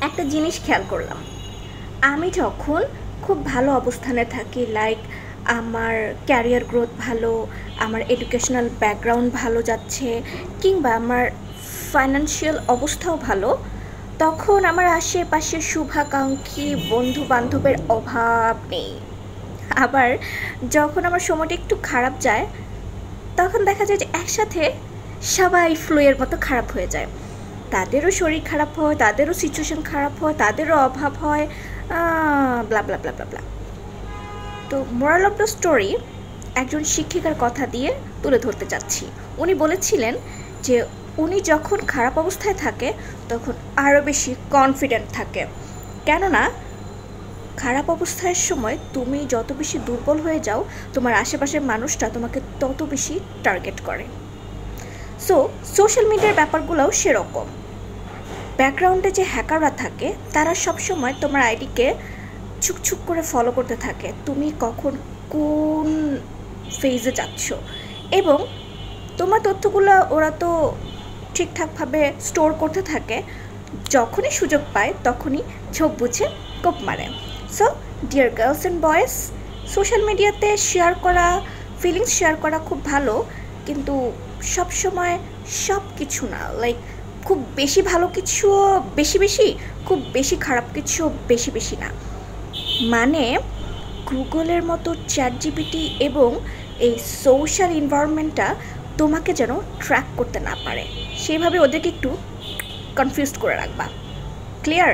একটা জিনিস খেয়াল করলাম, আমি যখন খুব ভালো অবস্থানে থাকি, লাইক আমার ক্যারিয়ার গ্রোথ ভালো, আমার এডুকেশনাল ব্যাকগ্রাউন্ড ভালো যাচ্ছে, কিংবা আমার ফাইন্যান্সিয়াল অবস্থাও ভালো, তখন আমার আশেপাশে শুভাকাঙ্ক্ষী বন্ধু বান্ধবের অভাব নেই। আবার যখন আমার সময়টা একটু খারাপ যায়, তখন দেখা যায় যে একসাথে সবাই ফ্লুয়ের মতো খারাপ হয়ে যায়। তাদেরও শরীর খারাপ হয়, তাদেরও সিচুয়েশন খারাপ হয়, তাদেরও অভাব হয়, ব্লা ব্লা ব্লা ব্লা ব্লা। তো মোরাল অফ দ্য স্টোরি একজন শিক্ষিকার কথা দিয়ে তুলে ধরতে চাচ্ছি। উনি বলেছিলেন যে উনি যখন খারাপ অবস্থায় থাকে তখন আরও বেশি কনফিডেন্ট থাকে, কেননা খারাপ অবস্থার সময় তুমি যত বেশি দুর্বল হয়ে যাও, তোমার আশেপাশের মানুষটা তোমাকে তত বেশি টার্গেট করে। সো সোশ্যাল মিডিয়ার ব্যাপারগুলোও সেরকম। ব্যাকগ্রাউন্ডে যে হ্যাকাররা থাকে তারা সবসময় তোমার আইডিকে ছুক করে ফলো করতে থাকে, তুমি কখন কোন ফেজে যাচ্ছ, এবং তোমার তথ্যগুলো ওরা তো ঠিকঠাকভাবে স্টোর করতে থাকে, যখনই সুযোগ পায় তখনই ঝোঁক বুঝে কোপ মারে। So dear girls and boys, social মিডিয়াতে শেয়ার করা, ফিলিংস শেয়ার করা খুব ভালো, কিন্তু সবসময় সব কিছু না, লাইক খুব বেশি ভালো কিছুও বেশি বেশি, খুব বেশি খারাপ কিছুও বেশি বেশি না। মানে গুগলের মতো চ্যাট জিপিটি এবং এই সোশ্যাল এনভায়রনমেন্টটা তোমাকে যেন ট্র্যাক করতে না পারে, সেভাবে ওদেরকে একটু কনফিউজ করে রাখবা। ক্লিয়ার?